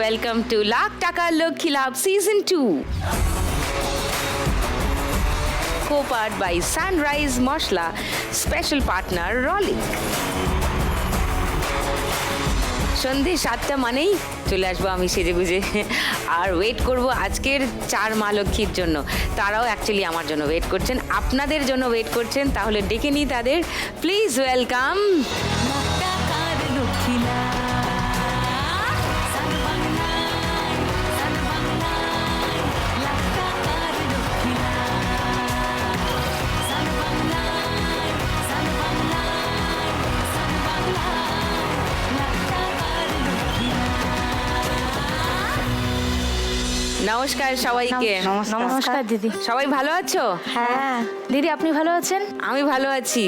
welcome to Lakh Taka Lokhi Labh Season 2. Co-powered by Sunrise Moshla, special partner Rolik. সন্ধে 7টা মানেই চলে আসবো আমি সেজেগুজে আর ওয়েট করব আজকের 4 মা লক্ষ্মীর জন্য। তারাও অ্যাকচুয়ালি আমার জন্য ওয়েট করছেন, আপনাদের জন্য ওয়েট করছেন। তাহলে ডেকে নিই তাদের। প্লিজ ওয়েলকাম নমস্কার সবাইকে। নমস্কার দিদি। সবাই ভালো আছো? হ্যাঁ দিদি, আপনি ভালো আছেন? আমি ভালো আছি।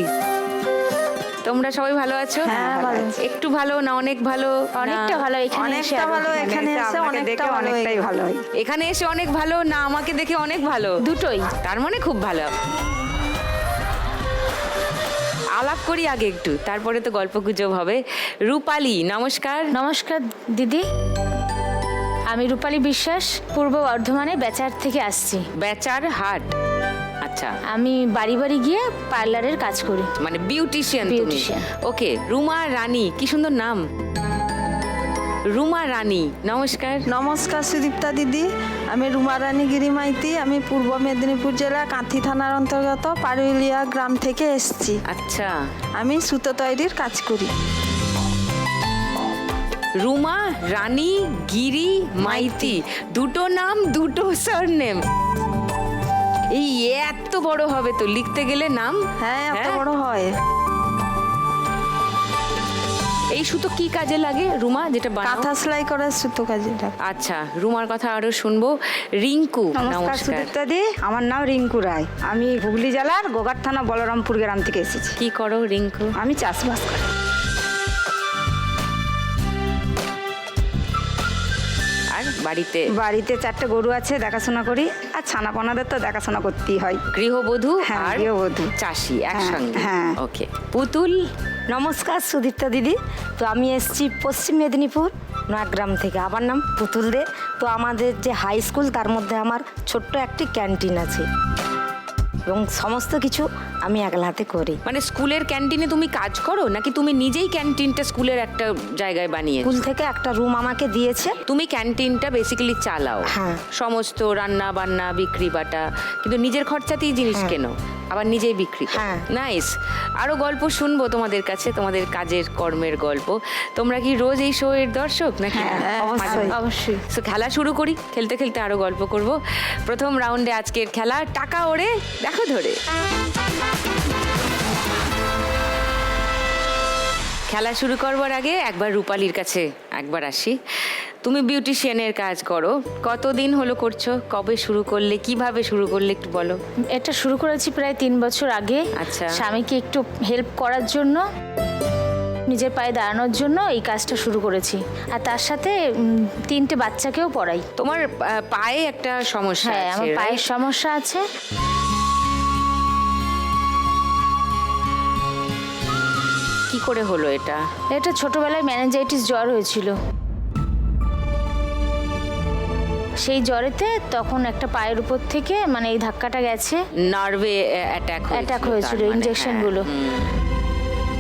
তোমরা সবাই ভালো আছো? হ্যাঁ, ভালো আছি। একটু ভালো না অনেক ভালো? অনেকটা ভালো। এখানে এসে ভালো, এখানে এসে অনেকটা ভালো। এখানে এসে অনেক ভালো না আমাকে দেখে অনেক ভালো? দুটোই। তার মানে খুব ভালো। আলাপ করি আগে একটু, তারপরে তো গল্প গুজব হবে। রূপালী, নমস্কার। নমস্কার দিদি, আমি রূপালী বিশ্বাস, পূর্ব বর্ধমানে বেচার থেকে আসছি। বেচার হাট, আচ্ছা। আমি বাড়ি বাড়ি গিয়ে পার্লারের কাজ করি, মানে বিউটিশিয়ান। বিউটিশিয়ান। ওকে, রুমা রানী, কি সুন্দর নাম, রুমা রানী। নমস্কার। নমস্কার সুদীপ্তা দিদি, আমি রুমা রানী গিরি মাইতি। আমি পূর্ব মেদিনীপুর জেলা কাঁথি থানার অন্তর্গত পারুলিয়া গ্রাম থেকে এসেছি। আচ্ছা, আমি সুতো তৈরির কাজ করি। রুমা রানী গিরি মাইতি, দুটো নাম দুটো সারনেম। এই এত বড় হবে তো লিখতে গেলে নাম? হ্যাঁ, এত বড় হয়। এই সুতো কি কাজে লাগে রুমা, যেটা বানাও? কাঁথা সেলাই করে সুতো কাজে লাগে। আচ্ছা, রুমার কথা আরো শুনবো। রিঙ্কু, নমস্কার সুদীপ্তা দি, আমার নাম রিঙ্কু রায়। আমি হুগলি জেলার গোঘাট থানা বলরামপুর গ্রাম থেকে এসেছি। কি করো রিঙ্কু? আমি চাষবাস করি। আর বাড়িতে? বাড়িতে 4টে গরু আছে, দেখাশোনা করি। আর ছানাপোনাদের তো দেখাশোনা করতেই হয়। গৃহবধূ হ্যাঁ, আর গৃহবধূ। চাষি একসঙ্গে। হ্যাঁ। ওকে। পুতুল, নমস্কার সুদীপ্তা দিদি। তো আমি এসেছি পশ্চিম মেদিনীপুর নয়াগ্রাম থেকে। আমার নাম পুতুল দে। তো আমাদের যে হাই স্কুল, তার মধ্যে আমার ছোট্ট একটি ক্যান্টিন আছে এবং সমস্ত কিছু আমি একলা হাতে করি। মানে স্কুলের ক্যান্টিনে তুমি কাজ করো নাকি তুমি নিজেই ক্যান্টিনটা স্কুলের একটা জায়গায় বানিয়ে? স্কুল থেকে একটা রুম আমাকে দিয়েছে। তুমি ক্যান্টিনটা বেসিক্যালি চালাও? হ্যাঁ। সমস্ত রান্না বান্না বিক্রি বাটা, কিন্তু নিজের খরচাতেই জিনিস কেনো, আবার নিজেই বিক্রি করো। হ্যাঁ। নাইস। আরো গল্প শুনবো তোমাদের কাছে, তোমাদের কাজের কর্মের গল্প। তোমরা কি রোজ এই শো এর দর্শক নাকি? অবশ্যই। অবশ্যই। তো খেলা শুরু করি, খেলতে খেলতে আরো গল্প করব। প্রথম রাউন্ডে আজকের খেলা টাকা ওড়ে দেখো ধরে। খেলা শুরু করবার আগে একবার রূপালীর কাছে একবার আসি। তুমি বিউটিশিয়ানের কাজ করো, কতদিন হলো করছো? কবে শুরু করলে, কিভাবে শুরু করলে একটু বলো। এটা শুরু করেছি প্রায় 3 বছর আগে। আচ্ছা। স্বামীকে একটু হেল্প করার জন্য, নিজের পায়ে দাঁড়ানোর জন্য এই কাজটা শুরু করেছি। আর তার সাথে 3টে বাচ্চাকেও পড়াই। তোমার পায়ে একটা সমস্যা হ্যাঁ, আছে, আমার পায়ের right? সমস্যা আছে। কি করে হলো এটা? এটা ছোটবেলায় ম্যানেঞ্জাইটিস জ্বর হয়েছিল। সেই জ্বরেতে তখন একটা পায়ের উপর থেকে মানে এই ধাক্কাটা গেছে, নার্ভে অ্যাটাক হয়েছিল, ইনজেকশনগুলো।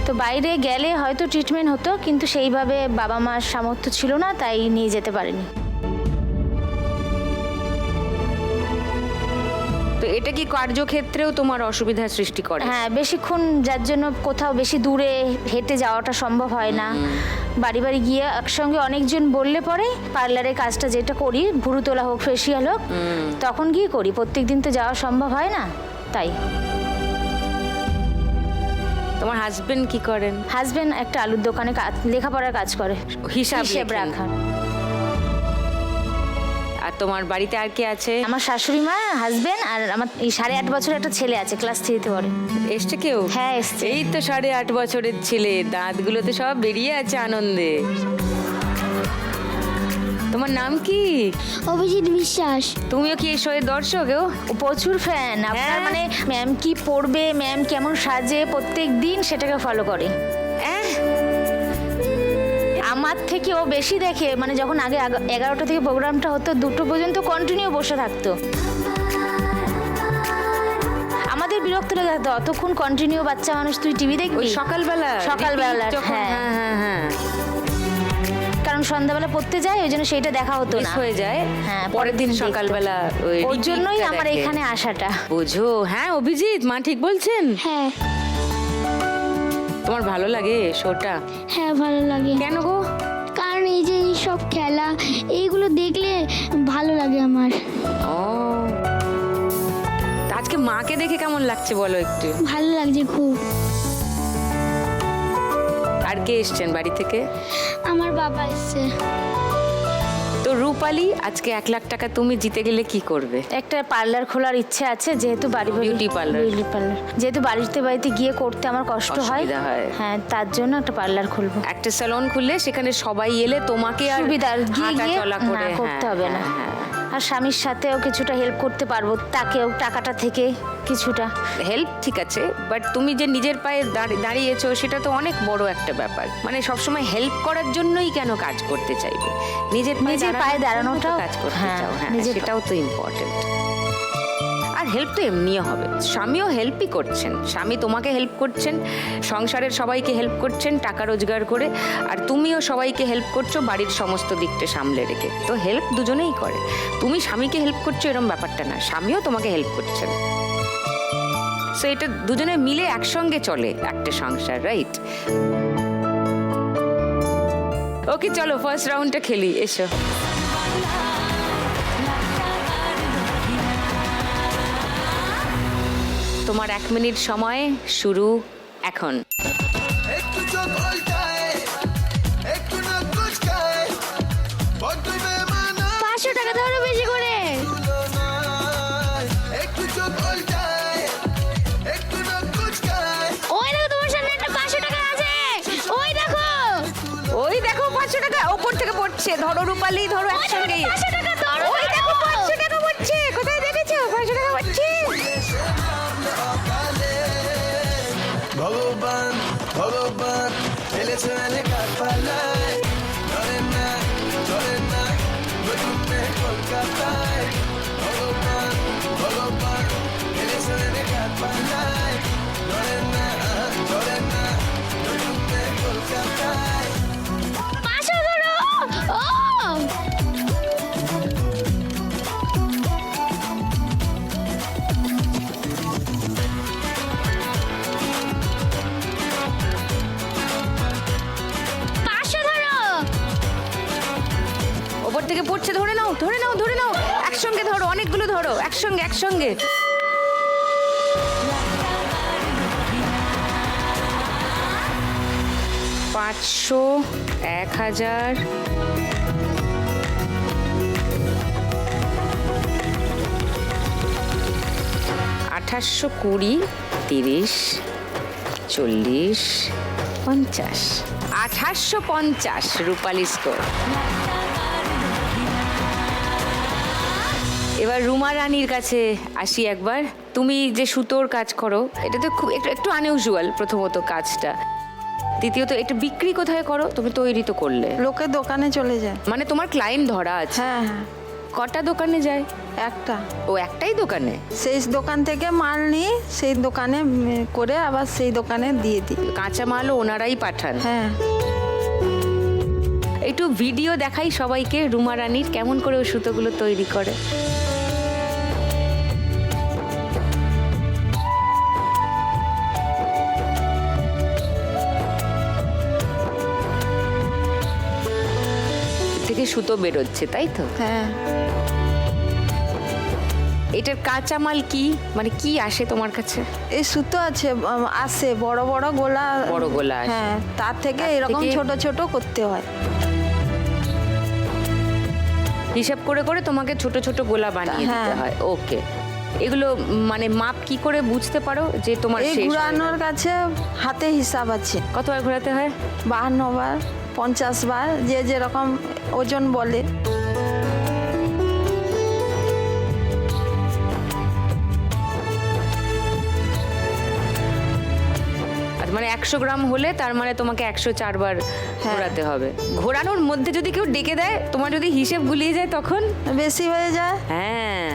তো বাইরে গেলে হয়তো ট্রিটমেন্ট হতো, কিন্তু সেইভাবে বাবা মার সামর্থ্য ছিল না, তাই নিয়ে যেতে পারিনি। তো এটা কি কার্যক্ষেত্রেও তোমার অসুবিধার সৃষ্টি করে? হ্যাঁ, বেশিক্ষণ, যার জন্য কোথাও বেশি দূরে হেঁটে যাওয়াটা সম্ভব হয় না। বাড়ি বাড়ি গিয়ে একসঙ্গে অনেকজন বললে পরে পার্লারের কাজটা যেটা করি, ভুরু তোলা হোক, ফেসিয়াল হোক, তখন গিয়ে করি। প্রত্যেকদিন তো যাওয়া সম্ভব হয় না, তাই। তোমার হাজবেন্ড কি করেন? হাজবেন্ড একটা আলুর দোকানে লেখাপড়ার কাজ করে, হিসাব রাখা। আর তোমার বাড়িতে আর কে আছে? আমার শাশুড়ি মা, হাজবেন্ড, আর আমার এই 8.5 বছরের একটা ছেলে আছে, ক্লাস 3-তে পড়ে। এসছে কেউ? হ্যাঁ, এসছে। এই তো 8.5 বছরের ছেলে, দাঁতগুলো তো সব বেরিয়ে আছে আনন্দে। তোমার নাম কি? অভিজিৎ বিশ্বাস। তুমিও কি এই শোয়ের দর্শক? ও প্রচুর ফ্যান আপনার। হ্যাঁ। মানে ম্যাম কি পড়বে, ম্যাম কেমন সাজে, প্রত্যেক দিন সেটাকে ফলো করে। আমার আমার থেকে ও বেশি দেখে, মানে যখন আগে 11টা থেকে প্রোগ্রামটা হতো 2টো পর্যন্ত কন্টিনিউ বসে থাকতো। আমাদের বিরক্ত লেগে থাকতো, অতক্ষণ কন্টিনিউ বাচ্চা মানুষ তুই টিভি ওই দেখবি? সকালবেলা সকালবেলা, repeat যখন, হ্যাঁ। হ্যাঁ হ্যাঁ হ্যাঁ কারণ সন্ধ্যাবেলা পড়তে যায়, ওই জন্য সেইটা দেখা হতো মিস না। হয়ে যায়। হ্যাঁ, পরের দিন দেখতো। সকালবেলা ওই ওর repeat জন্যই টা আমার দেখে। এখানে আসাটা। বোঝো। হ্যাঁ অভিজিৎ, মা ঠিক বলছেন? হ্যাঁ তোমার ভালো লাগে শোটা? হ্যাঁ ভালো লাগে, কেন গো? কারণ এই যে এই সব খেলা এইগুলো দেখলে ভালো লাগে আমার। ও, তা আজকে মাকে দেখে কেমন লাগছে বলো একটু? ভালো লাগছে খুব। আর কে এসছেন বাড়ি থেকে? আমার বাবা এসছে। তো রূপালী, আজকে 1 লাখ টাকা তুমি জিতে গেলে কি করবে? একটা পার্লার খোলার ইচ্ছে আছে, যেহেতু Beauty parlour। বিউটি পার্লার, যেহেতু বাড়িতে গিয়ে করতে আমার কষ্ট হয়। অসুবিধা হয়। হ্যাঁ, তার জন্য একটা পার্লার খুলবো। একটা স্যালন খুললে সেখানে সবাই এলে তোমাকে আর সুবিধা, গিয়ে হাঁটা গিয়ে চলা করে না করতে হ্যাঁ, হবে না। হ্যাঁ, আর স্বামীর সাথেও কিছুটা হেল্প করতে পারবো, তাকেও টাকাটা থেকে কিছুটা। হেল্প ঠিক আছে, বাট তুমি যে নিজের পায়ে দাঁড়িয়েছো সেটা তো অনেক বড় একটা ব্যাপার। মানে সবসময় হেল্প করার জন্যই কেন কাজ করতে চাইবে? নিজের পায়ে দাঁড়ানোটাও, কাজ করতে হ্যাঁ, চাও, হ্যাঁ নিজের সেটাও তো ইম্পর্টেন্ট। আর হেল্প তো এমনিও হবে, স্বামীও হেল্পই করছেন, স্বামী তোমাকে হেল্প করছেন, সংসারের সবাইকে হেল্প করছেন টাকা রোজগার করে, আর তুমিও সবাইকে হেল্প করছো বাড়ির সমস্ত দিকটা সামলে রেখে। তো হেল্প দুজনেই করে, তুমি স্বামীকে হেল্প করছো এরকম ব্যাপারটা না, স্বামীও তোমাকে হেল্প করছেন। সো এটা দুজনে মিলে একসঙ্গে চলে একটা সংসার, রাইট? ওকে চলো ফার্স্ট রাউন্ডটা খেলি, এসো। তোমার 1 মিনিট সময় শুরু এখন। একটু চোখ উল্টায়, একটু নাক কুঁচকায়, বড্ড বেমানান 500 টাকা ধরো বেশি করে। তুলনায়। একটু চোখ উল্টায়, একটু নাক কুঁচকায়, ওই দেখো তোমার সামনে একটা 500 টাকা আছে, ওই দেখো। ওই দেখো 500 টাকা ওপর থেকে পড়ছে, ধরো রূপালী, ধরো একসঙ্গে। 500 টাকা ধরো। ওই দেখো 500 টাকা পড়ছে, কোথায় দেখেছো 500 টাকা পড়ছে? ভগবান ভগবান ফেলেছে এলাকার পাল্লায়, ধরে না নতুন মেয়ে কলকাতায়। ভগবান ভগবান ফেলেছে এলাকার পাল্লায়, ধরে না নতুন মেয়ে কলকাতায়। 500 ধরো। ও ওপর থেকে পড়ছে, ধরে নাও ধরে নাও ধরে নাও, একসঙ্গে ধরো, অনেকগুলো ধরো, একসঙ্গে একসঙ্গে। পাঁচশো, 1000, 2820, 30, 40, 50, 2850 রূপালী স্কোর। এবার রুমা রানীর কাছে আসি একবার। তুমি যে সুতোর কাজ করো, এটা তো খুব একটু আনইউজুয়াল, প্রথমত কাজটা, দ্বিতীয়ত এটা বিক্রি কোথায় করো? তুমি তৈরি তো করলে, লোকে দোকানে চলে যায়। মানে তোমার ক্লায়েন্ট ধরা আছে? হ্যাঁ হ্যাঁ, কটা দোকানে যায়? একটা। ও একটাই দোকানে? সেই দোকান থেকে মাল নিয়ে সেই দোকানে করে আবার সেই দোকানে দিয়ে দিই। কাঁচা মালও ওনারাই পাঠান? হ্যাঁ, একটু ভিডিও দেখাই সবাইকে রুমা রানীর, কেমন করে ও সুতোগুলো তৈরি করে। থেকে সুতো বেরোচ্ছে, তাই তো? হ্যাঁ। এটার কাঁচামাল কি, মানে কি আসে তোমার কাছে? এই সুতো আছে, আসে বড় বড় গোলা। বড় গোলা আসে। হ্যাঁ, তার থেকে তার এরকম থেকে- ছোট ছোট করতে হয়। হিসাব করে করে তোমাকে ছোট ছোট গোলা বানিয়ে দিতে হ্যাঁ। হয়। ওকে, এগুলো মানে মাপ কি করে বুঝতে পারো যে তোমার এই শেষ হয়ে ঘুরানোর গেল? কাছে হাতে হিসাব আছে। কতবার ঘোরাতে হয়? 52 বার, 50 বার, যে যেরকম ওজন বলে। আচ্ছা, মানে 100 গ্রাম হলে তার মানে তোমাকে 104 বার ঘোরাতে হবে। ঘোরানোর মধ্যে যদি কেউ ডেকে দেয়, তোমার যদি হিসেব গুলিয়ে যায় তখন? বেশি হয়ে যায়। হ্যাঁ,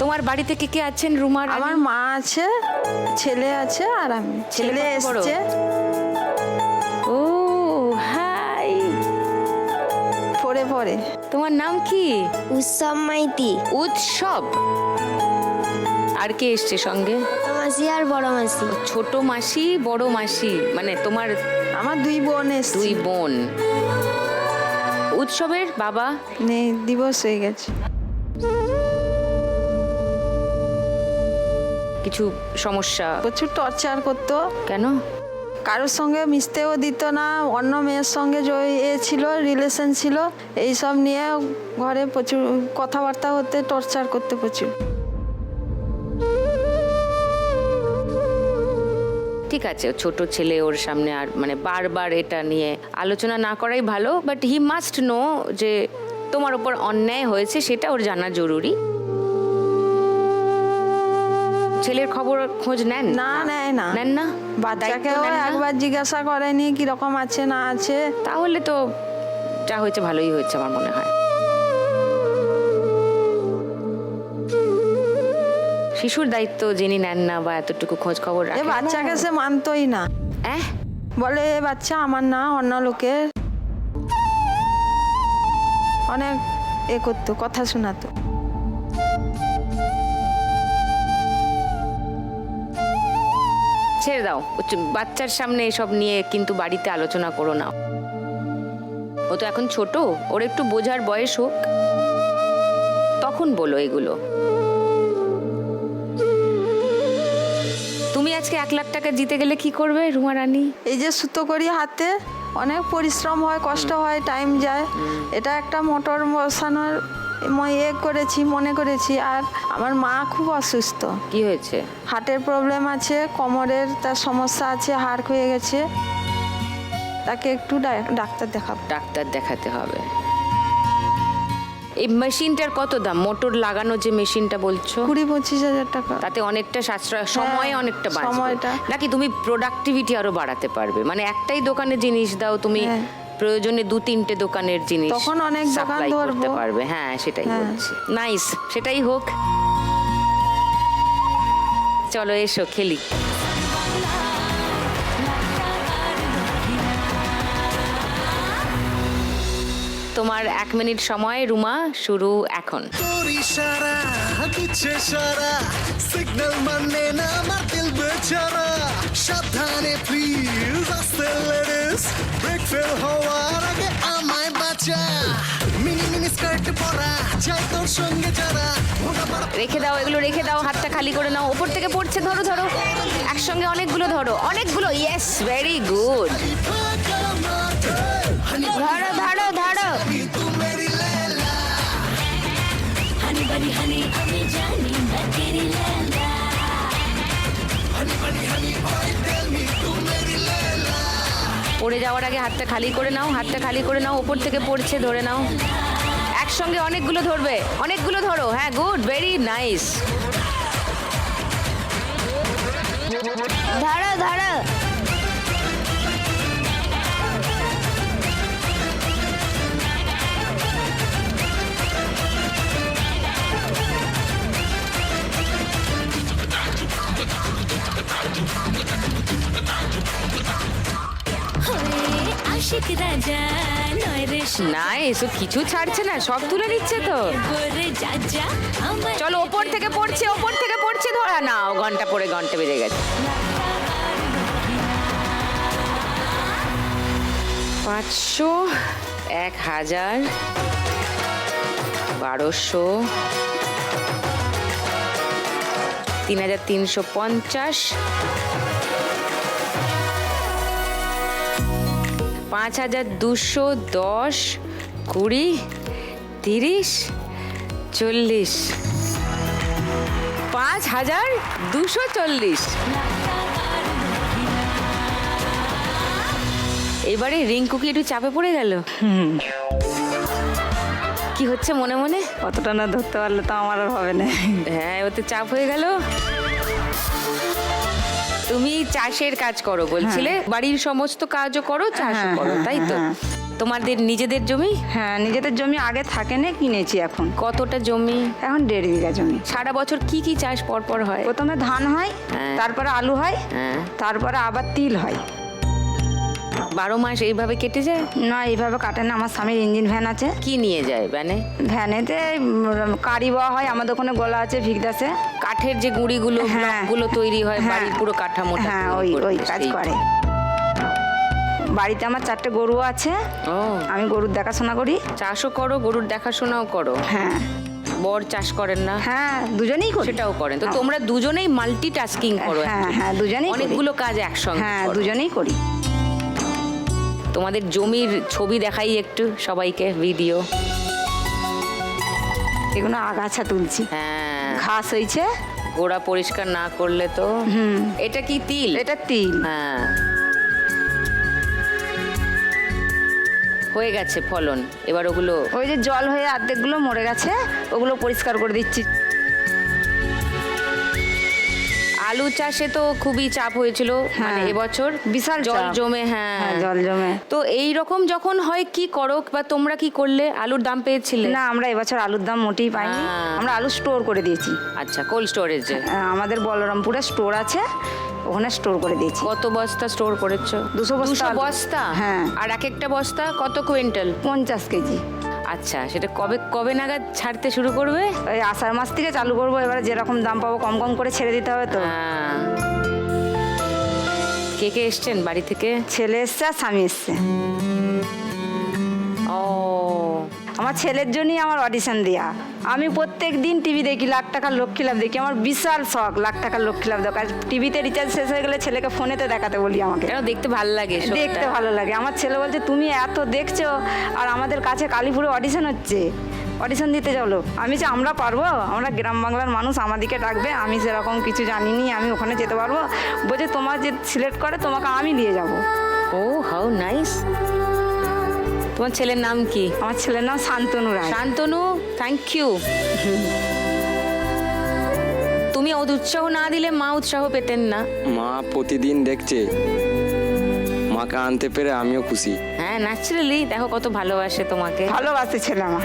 তোমার বাড়িতে কে কে আছেন রুমা রানী? আমার মা আছে, ছেলে আছে আর আমি। ছেলে কত বড়? এসছে ও হাই, পরে পরে। তোমার নাম কি? উৎসব মাইতি। উৎসব। আর কে এসছে সঙ্গে? মাসি আর বড় মাসি। ছোট মাসি, বড় মাসি, মানে তোমার আমার 2 বোন এসছে। 2 বোন। উৎসবের বাবা নেই, দিবস হয়ে গেছে। কিছু সমস্যা? প্রচুর টর্চার করতো। কেন? কারোর সঙ্গে মিশতেও দিত না, অন্য মেয়ের সঙ্গে ছিল, রিলেশন ছিল, এইসব নিয়ে ঘরে প্রচুর কথাবার্তা হতে, টর্চার করতে প্রচুর। ঠিক আছে, ছোট ছেলে, ওর সামনে আর মানে বারবার এটা নিয়ে আলোচনা না করাই ভালো, বাট হি মাস্ট নো যে তোমার ওপর অন্যায় হয়েছে, সেটা ওর জানা জরুরি। ছেলের খবর খোঁজ নেন? না, নেয় না। নেন না? বাচ্চাকেও দায়িত্ব নেন না? একবার জিজ্ঞাসা করেনি কিরকম আছে না আছে। তাহলে তো যা হয়েছে ভালোই হয়েছে আমার মনে হয়। শিশুর দায়িত্ব যিনি নেন না বা এতটুকু খোঁজ খবর এ রাখেন না। বাচ্চাকে সে মানতই না, বলে এ বাচ্চা আমার না, অন্য লোকের। অনেক করতো, কথা শোনাতো। ছেড়ে দাও, বাচ্চার সামনে এসব নিয়ে কিন্তু বাড়িতে আলোচনা করো না। ও তো এখন ছোট, ওর একটু বোঝার বয়স হোক, তখন বলো এগুলো। তুমি আজকে 1 লাখ টাকা জিতে গেলে কি করবে রুমা রানী? এই যে সুতো করি হাতে, অনেক পরিশ্রম হয়, কষ্ট হয়, টাইম যায়। এটা একটা মোটর বসানোর করেছি, মনে করেছি। আর আমার মা খুব অসুস্থ। কি হয়েছে? হার্টের প্রবলেম আছে, কোমরের তার সমস্যা আছে, হাড় হয়ে গেছে। তাকে একটু ডাক্তার দেখাবো। ডাক্তার দেখাতে হবে। এই মেশিনটার কত দাম? মোটর লাগানো যে মেশিনটা বলছো? 20-25 হাজার টাকা। তাতে অনেকটা সাশ্রয়, সময় অনেকটা বাঁচবে। সময়টা। নাকি তুমি প্রোডাক্টিভিটি আরো বাড়াতে পারবে? মানে একটাই দোকানে জিনিস দাও তুমি, হ্যাঁ। প্রয়োজনে 2-3টে দোকানের জিনিস তখন অনেক দোকান সাপ্লাই করতে ধরবো। পারবে। হ্যাঁ, সেটাই হ্যাঁ। বলছি। নাইস, সেটাই হোক। চলো এসো খেলি। তোমার 1 মিনিট সময় রুমা, শুরু এখন। তোর ইশারা দিচ্ছে সারা, সিগন্যাল মানে না আমার দিল বেচারা। সাবধানে প্লিজ, আস্তে লেডিস, ব্রেক ফেল হওয়ার আগে আমায় বাঁচা। মিনি মিনি স্কার্ট পরা চাই তোর সঙ্গে যারা। রেখে দাও এগুলো, রেখে দাও, হাতটা খালি করে নাও। ওপর থেকে পড়ছে, ধরো ধরো, একসঙ্গে অনেকগুলো ধরো, অনেকগুলো। Yes, very good. ধরো ধরো ধরো। পড়ে যাওয়ার আগে হাতটা খালি করে নাও, হাতটা খালি করে নাও। ওপর থেকে পড়ছে, ধরে নাও। একসঙ্গে অনেকগুলো ধরবে, অনেকগুলো ধরো। হ্যাঁ, গুড, ভেরি নাইস। ধরো ধরো। আশিক রাজা নয় রে নাইস, ও কিছু ছাড়ছে না, সব তুলে নিচ্ছে তো। করে যা যা আমার চলো, ওপর থেকে পড়ছে, ওপর থেকে পড়ছে, ধরা নাও। ঘন্টা পরে ঘন্টা বেজে গেছে। 500, 1000, 1200, 3350, 5210, 20, 30, 40, 5240। এবারে রিঙ্কু কি একটু চাপে পড়ে গেল? কি হচ্ছে মনে মনে? অতটা না ধরতে পারলে তো আমার আর হবে না। হ্যাঁ, ওতে চাপ হয়ে গেল। তুমি চাষের কাজ করো বলছিলে, বাড়ির সমস্ত কাজও করো, চাষও হ্যাঁ, করো, হ্যাঁ, তাই তো? হ্যাঁ। তোমাদের নিজেদের জমি? হ্যাঁ, নিজেদের জমি আগে থাকে না, কিনেছি এখন। কতটা জমি? এখন 1.5 বিঘা জমি। সারা বছর কি কি চাষ পরপর হয়? প্রথমে ধান হয়, হ্যাঁ। তারপরে আলু হয়, হ্যাঁ। তারপরে আবার তিল হয়। 12 মাস এইভাবে কেটে যায়? না, এইভাবে কাটে না। আমার স্বামীর ইঞ্জিন ভ্যান আছে। কি নিয়ে যায় ভ্যানে? ভ্যানেতে কারি বওয়া হয়, আমাদের ওখানে গোলা আছে ভিগদাসে। কাঠের যে গুঁড়িগুলো, হ্যাঁ। গুলো তৈরি হয়, হ্যাঁ। বাড়ির পুরো কাঠামোটা হ্যাঁ, তৈরি ওই করতে, কাজ সেই। করে। বাড়িতে আমার 4টে গরু আছে, ও, আমি গরুর দেখাশোনা করি। চাষও করো, গরুর দেখাশোনাও করো। হ্যাঁ বর চাষ করেন না? হ্যাঁ, দুজনেই করি। সেটাও করেন তো? তোমরা দুজনেই মাল্টিটাস্কিং করো? হ্যাঁ, actually। হ্যাঁ, দুজনেই করি। অনেকগুলো কাজ একসঙ্গে হ্যাঁ, করো। দুজনেই করি। তোমাদের জমির ছবি দেখাই একটু সবাইকে, ভিডিও। এগুলো আগাছা তুলছি, হ্যাঁ, ঘাস হয়েছে। গোড়া পরিষ্কার না করলে তো। এটা কি তিল? এটা তিল। হ্যাঁ, হয়ে গেছে ফলন, এবার ওগুলো ওই যে জল হয়ে অর্ধেকগুলো মরে গেছে, ওগুলো পরিষ্কার করে দিচ্ছি। আলু চাষে তো খুবই চাপ হয়েছিল, মানে হ্যাঁ, এবছর বিশাল জল চাপ। জমে। হ্যাঁ, হ্যাঁ, জল জমে। তো এই রকম যখন হয় কি করো, বা তোমরা কি করলে? আলুর দাম পেয়েছিলে? না, আমরা এবছর আলুর দাম মোটেই পাইনি। হ্যাঁ। আমরা আলু স্টোর করে দিয়েছি। আচ্ছা, কোল্ড স্টোরেজে? আমাদের বলরামপুরে স্টোর আছে, ওখানে স্টোর করে দিয়েছি। কত বস্তা স্টোর করেছো? 200 বস্তা 200 আলু। বস্তা? হ্যাঁ। আর এক একটা বস্তা কত কুইন্টাল? 50 কেজি। আচ্ছা, সেটা কবে কবে নাগাদ ছাড়তে শুরু করবে? ওই আষাঢ় মাস থেকে চালু করবো। এবারে যেরকম দাম পাবো কম কম করে ছেড়ে দিতে হবে তো। হ্যাঁ। কে কে এসছেন বাড়ি থেকে? ছেলে এসছে আর স্বামী এসছে। ও, আমার ছেলের জন্যই আমার অডিশন দেয়া। আমি প্রত্যেক দিন টিভি দেখি, লাখ টাকার লক্ষ্মী লাভ দেখি। আমার বিশাল শখ লাখ টাকার লক্ষ্মী লাভ দেখা। টিভিতে রিচার্জ শেষ হয়ে গেলে ছেলেকে ফোনেতে দেখাতে বলি আমাকে। কেন দেখতে ভালো লাগে? শোটা? দেখতে ভালো লাগে। আমার ছেলে বলছে তুমি এত দেখছো, আর আমাদের কাছে কালীপুরে অডিশন হচ্ছে, অডিশন দিতে চলো। আমি যে আমরা পারবো, আমরা গ্রাম বাংলার মানুষ, আমাদেরকে ডাকবে। আমি সেরকম কিছু জানিনি, আমি ওখানে যেতে পারবো। বলছে তোমার যে সিলেক্ট করে তোমাকে আমি নিয়ে যাব। Oh, how nice. তোমার ছেলের নাম কি? আমার ছেলের নাম শান্তনু রায়। Santanu, thank you. তুমি উৎসাহ না দিলে মা উৎসাহ পেতেন না। মা প্রতিদিন দেখছে, মাকে আনতে পেরে আমিও খুশি। হ্যাঁ, ন্যাচারালি। দেখো কত ভালোবাসে তোমাকে। ভালোবাসে ছেলে আমার।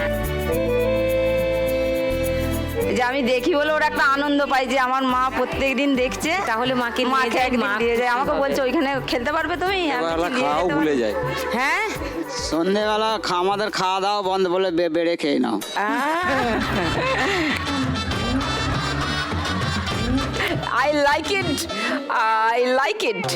যে আমি দেখি বলে ওরা একটা আনন্দ পায় যে আমার মা প্রত্যেকদিন দেখছে, তাহলে মাকে নিয়ে মাকে যায়, একদিন মা দিয়ে যায়। খুশি আমাকে হবে। বলছে ওইখানে খেলতে পারবে তুমি? আমি বেলা বলছি, নিয়ে খাওয়াও যেতে ভুলে পারবো। যায়। হ্যাঁ। সন্ধ্যেবেলা আমাদের খাওয়া দাওয়া বন্ধ, বলে বেড়ে খেয়ে নাও। I like it. I like it.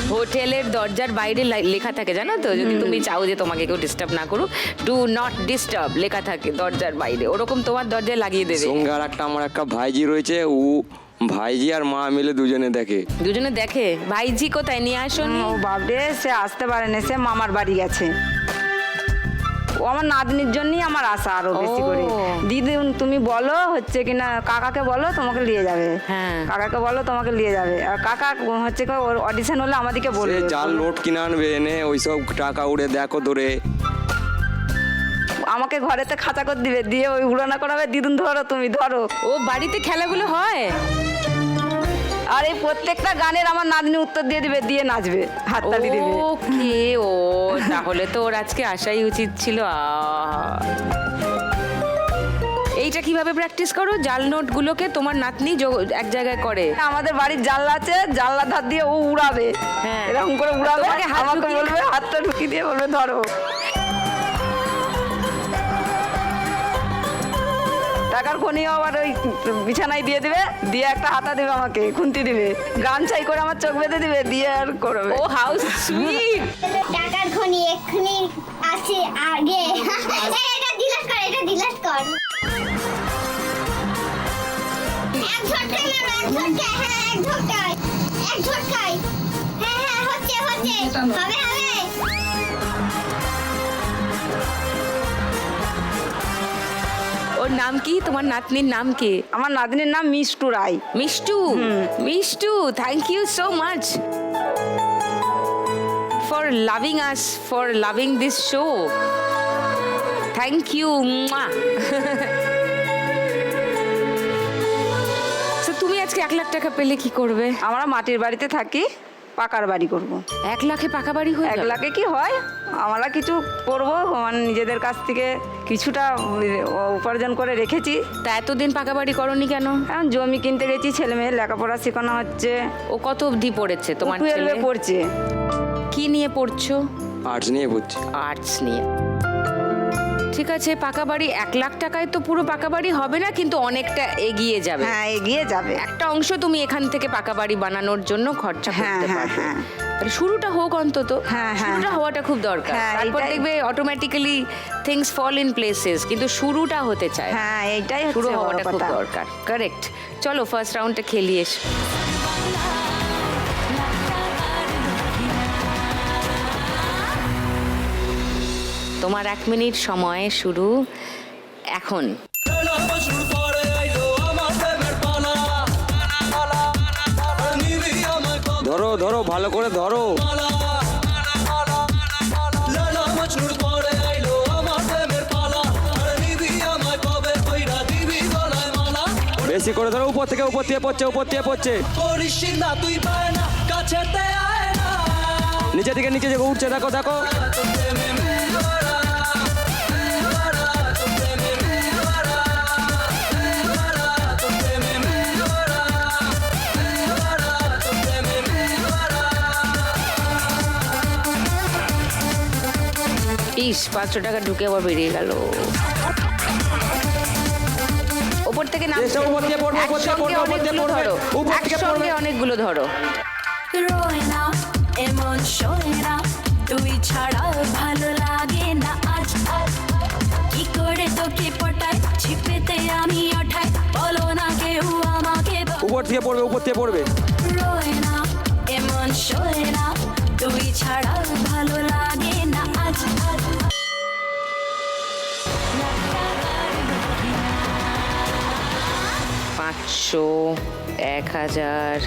হোটেলের দরজার বাইরে লেখা থাকে, জানো তো? যদি তুমি চাও যে তোমাকে কেউ ডিস্টার্ব না করুক, ডু নট ডিস্টার্ব লেখা থাকে দরজার বাইরে। ওরকম তোমার দরজায় লাগিয়ে দেবে। সঙ্গে আর একটা আমার একটা ভাইজি রয়েছে, ও ভাইজি আর মা মিলে দুজনে দেখে। দুজনে দেখে? ভাইজি কোথায়? নিয়ে আসোনি? ও বাবরে, সে আসতে পারেনি, সে মামার বাড়ি গেছে। ও আমার নাতনির জন্যই আমার আশা আরো বেশি ও। করে। দিদি তুমি বলো হচ্ছে কিনা, কাকাকে বলো তোমাকে নিয়ে যাবে। হ্যাঁ। কাকাকে বলো তোমাকে নিয়ে যাবে। আর কাকা হচ্ছে কি, ওর অডিশন হলে আমাদেরকে সে বলবে। জাল নোট কিনে আনবে, এনে ওইসব টাকা উড়ে দেখো ধরে। আমাকে ঘরেতে খাঁচা করে দিবে, দিয়ে ওই উড়ানা করাবে, দিদুন ধরো তুমি ধরো। ও, বাড়িতে খেলাগুলো হয়? আর এই প্রত্যেকটা গানের আমার নাতনি উত্তর দিয়ে দিবে, দিয়ে নাচবে, হাততালি দিবে। ওকে, ও তাহলে তো ওর আজকে আসাই উচিত ছিল। এইটা কিভাবে প্র্যাকটিস করো? জাল নোটগুলোকে তোমার নাতনি এক জায়গায় করে? আমাদের বাড়ির জানলা আছে, জানলা ধার দিয়ে ও উড়াবে, হ্যাঁ। এরকম করে উড়াবে। তোমাকে হাত আমাকে ঢুকিয়ে- বলবে, হাতটা ঢুকিয়ে দিয়ে বলবে ধরো। টাকার খনি আবার ওই বিছানায় দিয়ে দিবে, দিয়ে একটা হাতা দিবে, আমাকে খুন্তি দিবে, গান ছাই করে আমার চোখ বেঁধে দিবে, দিয়ে আর করবে। ও, হাউ সুইট। টাকার খনি এক্ষুনি আসে আগে। এটা ডিলিট কর, এটা ডিলিট কর। এক ঝটকায় মারো, এক ঝটকায়। হ্যাঁ, এক ঝটকায়, এক ঝটকায়। হ্যাঁ হ্যাঁ, হচ্ছে হচ্ছে, হবে হবে। ওর নাম কি? তোমার নাতনির নাম কি? আমার নাতনির নাম Mishtu Roy. Mishtu. Mishtu, thank you so much for loving us, for loving this show. Thank you. Mwah. So, তুমি আজকে 1 লাখ টাকা পেলে কি করবে? আমরা মাটির বাড়িতে থাকি, পাকার বাড়ি করব। 1 লাখে পাকা বাড়ি হয়ে 1 যাবে? লাখে কি হয়, আমরা কিছু করবো, মানে নিজেদের কাছ থেকে কিছুটা উপার্জন করে রেখেছি। তা এতদিন পাকা বাড়ি করনি কেন? এখন জমি কিনতে গেছি, ছেলে মেয়ের লেখাপড়া শেখানো হচ্ছে। ও কত অবধি পড়েছে তোমার ছেলে? 12 পড়ছে। কি নিয়ে পড়ছো? আর্টস নিয়ে পড়ছি। আর্টস নিয়ে। ঠিক আছে, পাকা বাড়ি 1 লাখ টাকায় তো পুরো পাকা বাড়ি হবে না, কিন্তু অনেকটা এগিয়ে যাবে। হ্যাঁ, এগিয়ে যাবে। একটা অংশ তুমি এখান থেকে পাকা বাড়ি বানানোর জন্য খরচা হ্যাঁ, করতে হ্যাঁ, পারবে। হ্যাঁ। তাহলে শুরুটা হোক অন্তত। হ্যাঁ, হ্যাঁ, শুরুটা হওয়াটা খুব দরকার। হ্যাঁ, তারপর এটাই- দেখবে automatically things fall in places, কিন্তু শুরুটা হতে চায়। হ্যাঁ, এইটাই শুরু হচ্ছে বড় হওয়াটা খুব কথা। দরকার। কারেক্ট। চলো ফার্স্ট রাউন্ডটা খেলিয়ে এসো। তোমার 1 মিনিট সময় শুরু এখন। ধরো ধরো, ভালো করে ধরো। বেশি করে ধরো, উপর থেকে পড়ছে, উপর থেকে পড়ছে। নিচে থেকে নিচে যে উঠছে, দেখো দেখো। ইস, 500 টাকা ঢুকে আবার বেরিয়ে গেল। উপর থেকে নামছে। চেষ্টা উপর দিয়ে পড়বে, উপর থেকে একসঙ্গে পড়বে, উপর দিয়ে অনেকগুলো পড়বে, ধরো। উপর থেকে একসঙ্গে পড়বে। অনেকগুলো ধরো। রোয় না এমন শোয় না, তুই ছাড়া ভালো লাগে না আজ। কি করে তোকে পটাই, ছিপেতে আমি ওঠাই, বলো না কেউ আমাকে। উপর থেকে পড়বে, উপর থেকে পড়বে। রোয় না এমন শোয় না, তুই ছাড়া ভালো লাগে না আজ। 500, 1000,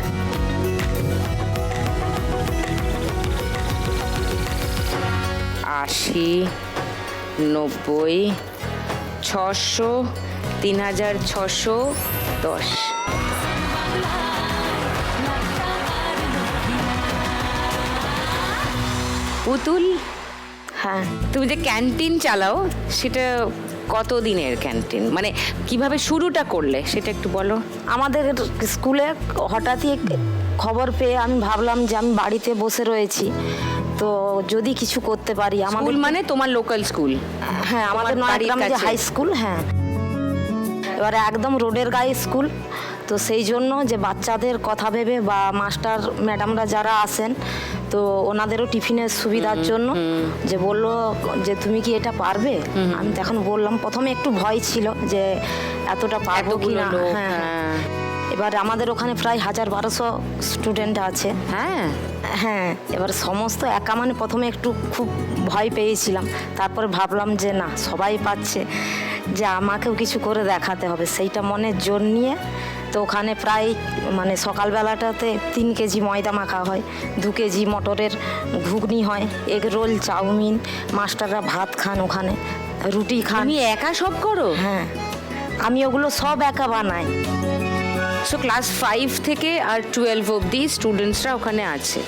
80, 90, 600, 3610। পুতুল, হ্যাঁ, তুমি যে ক্যান্টিন চালাও সেটা কত দিনের ক্যান্টিন, মানে কিভাবে শুরুটা করলে সেটা একটু বলো। আমাদের স্কুলে হঠাৎই খবর পেয়ে আমি ভাবলাম যে আমি বাড়িতে বসে রয়েছি, তো যদি কিছু করতে পারি। স্কুল আমাদের মানে তোমার লোকাল স্কুল? হ্যাঁ, আমাদের তোমার বাড়ির নয়াগ্রামে যে কাছে? হাই স্কুল, হ্যাঁ, এবারে একদম রোডের গায়ে স্কুল, তো সেই জন্য যে বাচ্চাদের কথা ভেবে বা মাস্টার ম্যাডামরা যারা আসেন, তো ওনাদেরও টিফিনের সুবিধার জন্য যে বললো যে তুমি কি এটা পারবে। আমি তখন বললাম, প্রথমে একটু ভয় ছিল যে এতটা পারবো কি এতগুলো না। লোক, হ্যাঁ, হ্যাঁ। এবার আমাদের ওখানে প্রায় 1000-1200 স্টুডেন্ট আছে। হ্যাঁ, হ্যাঁ, এবার সমস্ত একা মানে প্রথমে একটু খুব ভয় পেয়েছিলাম, তারপরে ভাবলাম যে না, সবাই পাচ্ছে, যে আমাকেও কিছু করে দেখাতে হবে, সেইটা মনে জোর নিয়ে। তো ওখানে প্রায় মানে সকালবেলাটাতে 3 কেজি ময়দা মাখা হয়, 2 কেজি মটরের ঘুগনি হয়, এগ রোল, চাউমিন, মাস্টাররা ভাত খান, ওখানে রুটি খান। তুমি একা সব করো? হ্যাঁ, আমি ওগুলো সব একা বানাই। সো ক্লাস 5 থেকে আর 12 অবধি স্টুডেন্টসরা ওখানে আছে।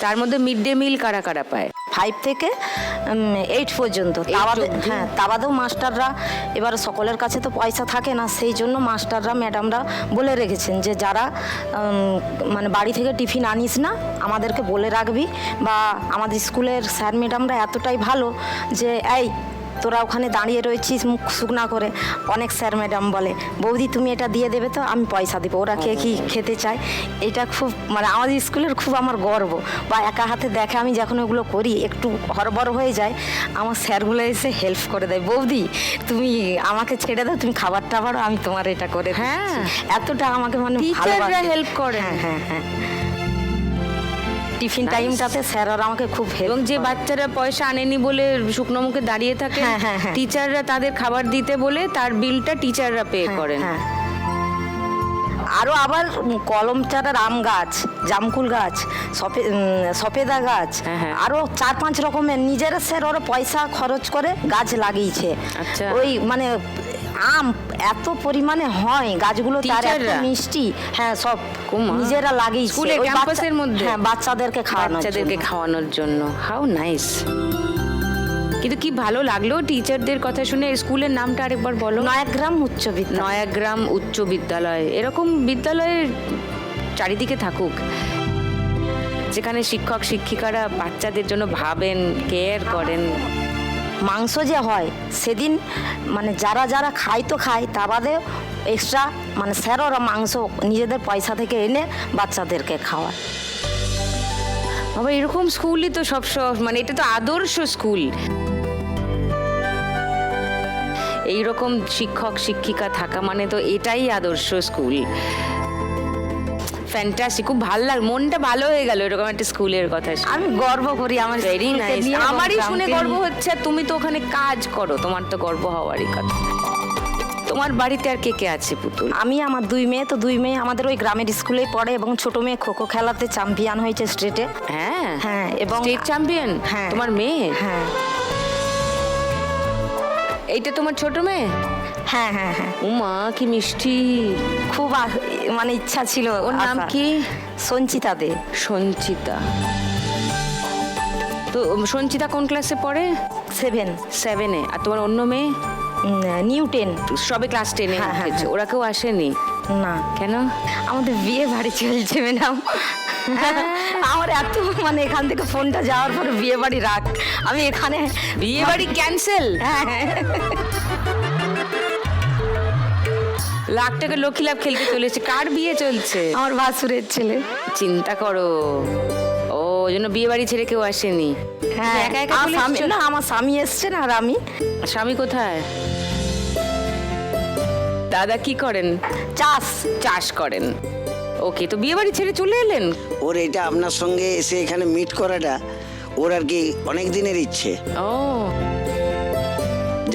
তার মধ্যে মিড ডে মিল কারা কারা পায়? 5 থেকে 8 পর্যন্ত। হ্যাঁ, তা বাদেও মাস্টাররা, এবার সকলের কাছে তো পয়সা থাকে না, সেই জন্য মাস্টাররা ম্যাডামরা বলে রেখেছেন যে যারা মানে বাড়ি থেকে টিফিন আনিস না, আমাদেরকে বলে রাখবি। বা আমাদের স্কুলের স্যার ম্যাডামরা এতটাই ভালো যে এই তোরা ওখানে দাঁড়িয়ে রয়েছিস মুখ শুকনা করে, অনেক স্যার ম্যাডাম বলে বৌদি তুমি এটা দিয়ে দেবে তো, আমি পয়সা দেবো, ওরা কে কি খেতে চায়। এটা খুব মানে আমাদের স্কুলের খুব আমার গর্ব। বা একা হাতে দেখে আমি যখন ওগুলো করি একটু হড়বড় হয়ে যায়, আমার স্যারগুলো এসে হেল্প করে দেয়, বৌদি তুমি আমাকে ছেড়ে দাও, তুমি খাবার টাবারও আমি তোমার এটা করে দিচ্ছি। হ্যাঁ। এতটা আমাকে মানে টিচাররা ভালোবাসে। হেল্প করে? হ্যাঁ, হ্যাঁ, হ্যাঁ। টিফিন টাইমটাতে স্যাররা আমাকে খুব হেল্প। এবং যে বাচ্চারা পয়সা আনেনি বলে শুকনো মুখে দাঁড়িয়ে থাকে, হ্যাঁ, হ্যাঁ, হ্যাঁ। টিচাররা তাদের খাবার দিতে বলে তার বিলটা টিচাররা পে করেন। হ্যাঁ। আরও আবার কলম চারার আম গাছ, জামকুল গাছ, সফেদা গাছ, হ্যাঁ। আরও 4-5 রকমের নিজেরা স্যার ওরা পয়সা খরচ করে গাছ লাগিয়েছে। আচ্ছা। ওই মানে আম এত পরিমাণে হয় গাছগুলো, তার এত টিচাররা? মিষ্টি, হ্যাঁ সব কুমা। নিজেরা লাগিয়েছে স্কুলে, ওই ক্যাম্পাসের মধ্যে? হ্যাঁ, বাচ্চাদেরকে বাচ্চাদেরকে খাওয়ানোর জন্য। How nice. কিন্তু কি ভালো লাগলো টিচারদের কথা শুনে। স্কুলের নামটা আরেকবার বলো। নয়াগ্রাম উচ্চ বিদ্যালয়। নয়াগ্রাম উচ্চ বিদ্যালয়। এরকম বিদ্যালয়ের চারিদিকে থাকুক, যেখানে শিক্ষক শিক্ষিকারা বাচ্চাদের জন্য ভাবেন, কেয়ার করেন। মাংস যে হয় সেদিন মানে যারা যারা খায় তো খায়, তা বাদে এক্সট্রা মানে স্যাররা মাংস নিজেদের পয়সা থেকে এনে বাচ্চাদেরকে খাওয়ায়। বাবা, এরকম স্কুলই তো সব মানে এটা তো আদর্শ স্কুল। এইরকম শিক্ষক শিক্ষিকা থাকা মানে তো এটাই আদর্শ স্কুল। ফ্যান্টাস্টিক, খুব ভালো লাগে, মনটা ভালো হয়ে গেল এরকম একটা স্কুলের কথা শুনে। আমি গর্ব করি আমার ভেরি স্কুলকে নাইস। নিয়ে এবং আমারই শুনে গ্রামকে গর্ব নিয়ে। হচ্ছে, আর তুমি তো ওখানে কাজ করো, তোমার তো গর্ব হওয়ারই কথা। তোমার বাড়িতে আর কে কে আছে পুতুল? আমি আমার 2 মেয়ে, তো 2 মেয়ে আমাদের ওই গ্রামের স্কুলে পড়ে এবং ছোট মেয়ে খোখো খেলাতে চ্যাম্পিয়ন হয়েছে স্টেটে। হ্যাঁ হ্যাঁ, এবং স্টেট চ্যাম্পিয়ন। হ্যাঁ। তোমার মেয়ে? হ্যাঁ এইটা তোমার ছোট মেয়ে? হ্যাঁ হ্যাঁ হ্যাঁ, উমা কি মিষ্টি। খুব মানে ইচ্ছা ছিল। ওর নাম আসার। কি? সঞ্চিতা দে। সঞ্চিতা। তো সঞ্চিতা কোন ক্লাসে পড়ে? 7 7-এ। আর তোমার অন্য মেয়ে? নিউ 10। সবে ক্লাস 10-এ হ্যাঁ, হ্যাঁ, উঠেছে। হ্যাঁ। ওরা কেউ আসেনি না, কেন? আমাদের বিয়ে বাড়ি চলছে ম্যাডাম। আমার এত মানে এখান থেকে ফোনটা যাওয়ার পরে বিয়ে বাড়ি রাখ, আমি এখানে বিয়ে বাড়ি ক্যান্সেল? হ্যাঁ হ্যাঁ। লাখ টাকা লক্ষ্মী লাভ খেলতে চলেছে। কার বিয়ে চলছে? আমার ভাসুরের ছেলে। চিন্তা করো। ও, ওই জন্য বিয়ে বাড়ি ছেড়ে কেউ আসেনি। হ্যাঁ, তুমি একা একা আমার চলে স্বামী এসছো? না, আমার স্বামী এসছেন আর আমি। স্বামী কোথায়? দাদা কি করেন? চাষ করেন। ওকে, তো বিয়ে বাড়ি ছেড়ে চলে এলেন? ওর এটা আপনার সঙ্গে এসে এখানে মিট করাটা ওর আর কি অনেক দিনের ইচ্ছে। ও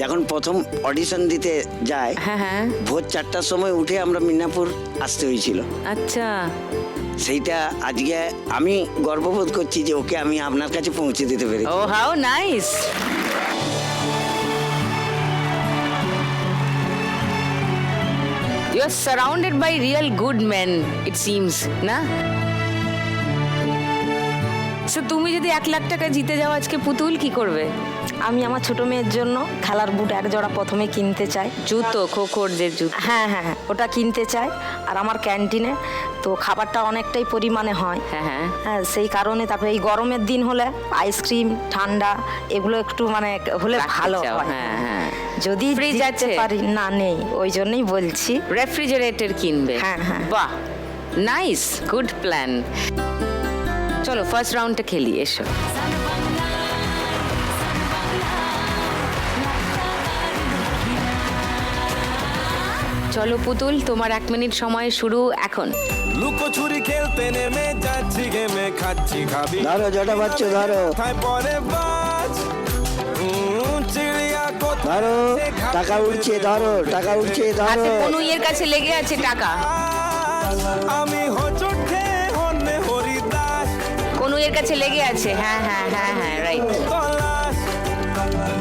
যখন প্রথম অডিশন দিতে যায়, হ্যাঁ হ্যাঁ। ভোর 4টার সময় উঠে আমরা মিদনাপুর আসতে হয়েছিল। আচ্ছা। সেইটা আজকে আমি গর্ববোধ করছি যে ওকে আমি আপনার কাছে পৌঁছে দিতে পেরেছি। Oh how nice. You are surrounded by real good men, it seems, না? So তুমি যদি 1 লাখ টাকা জিতে যাও আজকে পুতুল, কি করবে? আমি আমার ছোট মেয়ের জন্য খেলার বুট 1 জোড়া প্রথমে কিনতে চাই। জুতো, খোখোর যে জুতো। হ্যাঁ হ্যাঁ হ্যাঁ, ওটা কিনতে চাই। আর আমার ক্যান্টিনে তো খাবারটা অনেকটাই পরিমাণে হয়। হ্যাঁ হ্যাঁ। হ্যাঁ, সেই কারণে তারপরে এই গরমের দিন হলে আইসক্রিম ঠান্ডা এগুলো একটু মানে হলে রাখতে ভালো চাও, হয়। হ্যাঁ হ্যাঁ। যদি ফ্রিজ দিতে আছে? পারি না, নেই, ওই জন্যই বলছি। রেফ্রিজারেটর কিনবে? হ্যাঁ, হ্যাঁ। বাহ, নাইস, গুড প্ল্যান। চলো ফার্স্ট রাউন্ডটা খেলি, এসো। চলো পুতুল, তোমার 1 মিনিট সময় শুরু এখন। লুকোচুরি খেলতে নেমে যাচ্ছি গেমে, খাচ্ছি খাবি। ধরো জটা বাচ্চ, ধরো কোথায় পরে বাজ চিড়িয়া কোথায় ধরো, টাকা উঠছে, ধরো টাকা উঠছে, ধরো। হাতে কনুইয়ের কাছে লেগে আছে টাকা। আমি হোঁচট খেয়ে হন্যে হরিদাস কনুইয়ের কাছে লেগে আছে। হ্যাঁ হ্যাঁ হ্যাঁ হ্যাঁ, রাইট। তলাশ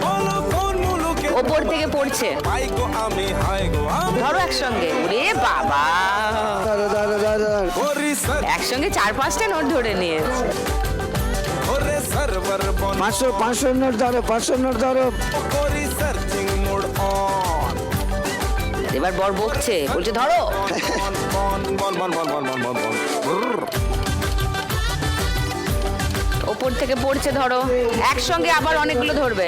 বলো কোন মুলুকে ওপর থেকে পড়ছে। পাই গো আমি, হায় গো আমি। ধরো একসঙ্গে। ওরে বাবা, ধরো ধরো ধরো ধরো। ওরে সর একসঙ্গে 4-5টা নোট ধরে নিয়েছে। ওরে সার্ভার বন 500 নোট ধরো, 500 নোট ধরো। করি সার্চিং মোড অন এবার বর বকছে, বলছে ধরো। বন বন বন বন বন বন বন বন ব্রর। ওপর থেকে পড়ছে, ধরো একসঙ্গে। আবার অনেকগুলো ধরবে,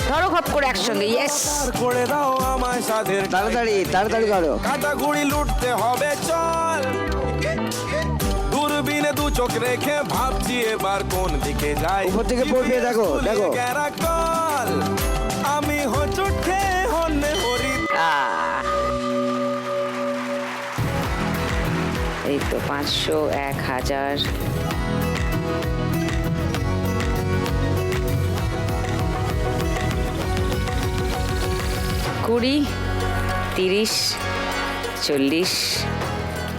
ধরো খপ করে একসঙ্গে। ইয়েস। করে দাও আমায় সাধের তাড়াতাড়ি তাড়াতাড়ি করো। কাটাগুড়ি লুটতে হবে, চল দূরবীনে 2 চোখ রেখে ভাবছি এবার কোন দিকে যাই। উপর থেকে পড়বে, দেখো, দেখো। কল আমি হোঁচট খেয়ে হন্যে হরি। এই তো 500, 1000। $20, $30, 40,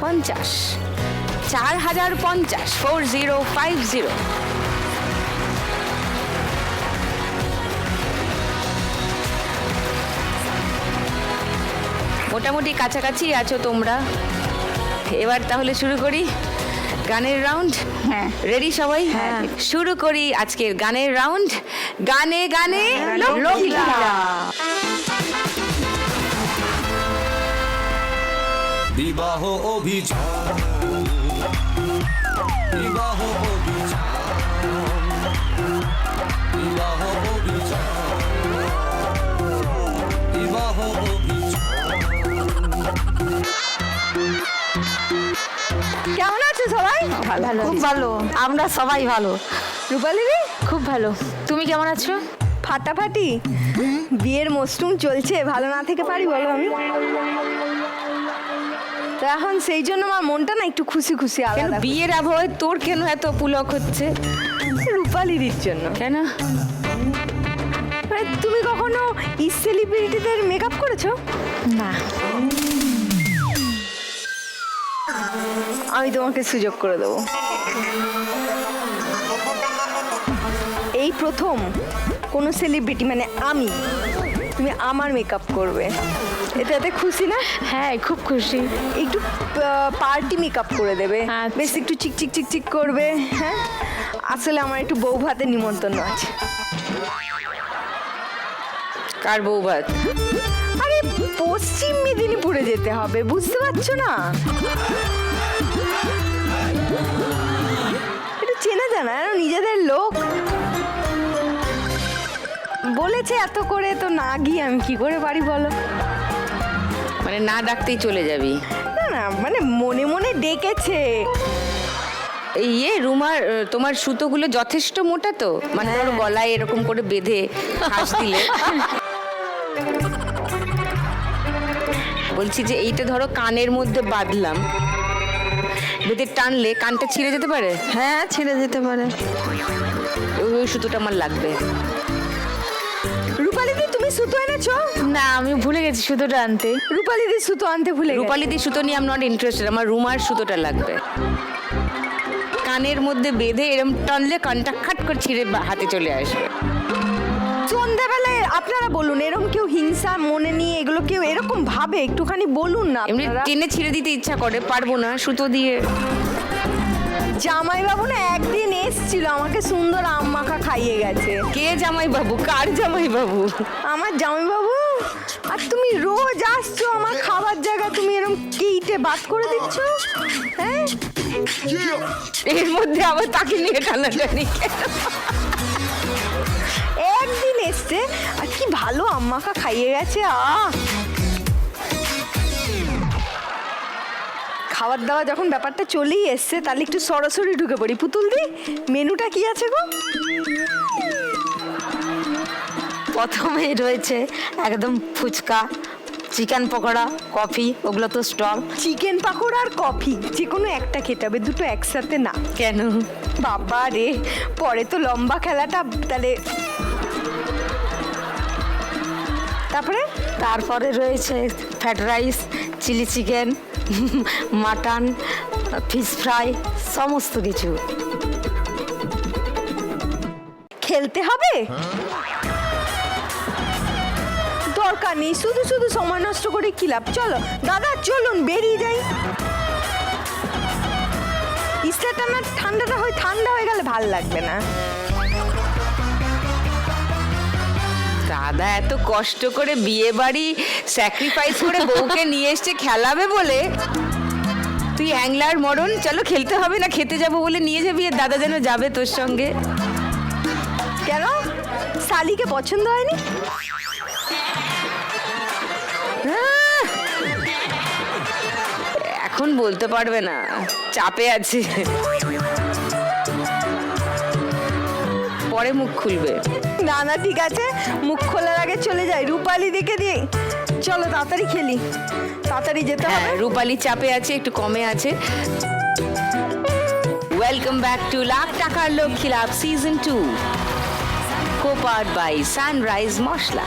50, 4050, 4050। মোটামুটি কাছাকাছি আছো তোমরা। এবার তাহলে শুরু করি গানের রাউন্ড। হ্যাঁ। রেডি সবাই? শুরু করি আজকের গানের রাউন্ড। গানে গানে লক্ষ্মীলালা। বিবাহ অভিযান, বিবাহ অভিযান, বিবাহ অভিযান, বিবাহ অভিযান। কেমন আছো সবাই? ভালো খুব ভালো, আমরা সবাই ভালো। রূপালি দি, খুব ভালো। তুমি কেমন আছো? ফাটাফাটি। বিয়ের মরশুম চলছে, ভালো না থেকে পারি বলো আমি? তো এখন সেই জন্য আমার মনটা না একটু খুশি খুশি কেন আলাদা। বিয়ের আবহাওয়ায় তোর কেন এত পুলক হচ্ছে? রূপালিদির জন্য। কেন? মানে তুমি কখনো সেলিব্রিটিদের মেকআপ করেছো? না। আমি তোমাকে সুযোগ করে দেবো। এই প্রথম কোনো সেলিব্রিটি মানে আমি, তুমি আমার মেকআপ করবে, এটাতে খুশি না? হ্যাঁ, খুব খুশি। একটু পার্টি মেকআপ করে দেবে, আচ্ছা। বেশ একটু চিকচিক চিকচিক করবে। হ্যাঁ, আসলে আমার একটু বউ ভাতের নিমন্ত্রণ আছে। কার বউ ভাত? আরে পশ্চিম মেদিনীপুরে যেতে হবে, বুঝতে পারছো না? একটু চেনা জানা আর নিজেদের লোক বলেছে এত করে, তো না গিয়ে আমি কি করে পারি বলো? মানে না ডাকতেই চলে যাবি? না না, মানে মনে মনে ডেকেছে। এই রুমার তোমার সুতোগুলো যথেষ্ট মোটা তো, মানে ধরো গলায় এরকম করে বেঁধে হাস দিলে। বলছি যে এইটা ধরো কানের মধ্যে বাঁধলাম, বেঁধে টানলে কানটা ছিঁড়ে যেতে পারে। হ্যাঁ, ছিঁড়ে যেতে পারে। ওই সুতোটা আমার লাগবে। রূপালিদি, তুমি সুতো এনেছো? না, আমি ভুলে গেছি সুতোটা আনতে। রূপালিদি সুতো আনতে ভুলে গেছে। রূপালিদি সুতো নিয়ে আম নট ইন্টারেস্টেড, আমার রুমার সুতোটা লাগবে। কানের মধ্যে বেঁধে এরম টানলে কানটা খাট করে ছিঁড়ে হাতে চলে আসবে। সন্ধ্যাবেলায় আপনারা বলুন, এরকম কেউ হিংসা মনে নিয়ে এগুলো কেউ এরকম ভাবে? একটুখানি বলুন না। এমনি আপনারা টেনে ছিঁড়ে দিতে ইচ্ছা করে, পারবো না সুতো দিয়ে। জামাইবাবু না একদিন এসছিল, আমাকে সুন্দর আম মাখা খাইয়ে গেছে। কে জামাই বাবু? কার জামাই বাবু? আমার জামাইবাবু। আর তুমি রোজ আসছো আমার খাবার জায়গা, তুমি এরকম কেটে বাদ করে দিচ্ছ। হ্যাঁ, এর মধ্যে আবার তাকে নিয়ে টানাটানি কেন? একদিন এসছে আর কি ভালো আম মাখা খাইয়ে গেছে। খাবার দাওয়া যখন ব্যাপারটা চলেই এসছে, তাহলে একটু সরাসরি ঢুকে পড়ি। পুতুল দি, মেনুটা কি আছে গো? প্রথমে রয়েছে একদম ফুচকা, চিকেন পকোড়া, কফি, ওগুলো তো স্টল। চিকেন পাকোড়া আর কফি, যে কোনো একটা খেতে হবে, দুটো একসাথে না। কেন? বাবা রে, পরে তো লম্বা খেলাটা। তাহলে তারপরে রয়েছে fried rice, chilli chicken, mutton, fish fry, সমস্ত কিছু। খেলতে হবে? দরকার নেই, শুধু শুধু সময় নষ্ট করে কি লাভ? চলো দাদা, চলুন বেরিয়ে যাই। ইস্টারটা না ঠান্ডা হয়ে গেলে ভাল লাগবে না। দাদা এত কষ্ট করে বিয়ে বাড়ি স্যাক্রিফাইস করে বউকে নিয়ে এসছে খেলাবে বলে, তুই হ্যাংলার মরণ। চলো খেলতে হবে না, খেতে যাবো বলে নিয়ে যাবি, আর দাদা যেন যাবে তোর সঙ্গে। কেন, শালিকে পছন্দ হয়নি? এখন বলতে পারবে না, চাপে আছে, পরে মুখ খুলবে। না না, ঠিক আছে, মুখ খোলার আগে চলে যাই। রূপালি দেখে দিই। চলো তাড়াতাড়ি খেলি, তাড়াতাড়ি যেতে হবে। রূপালি চাপে আছে, একটু কমে আছে। ওয়েলকাম ব্যাক টু লাখ টাকার Lakshmi Labh season 2, co-powered by Sunrise masala.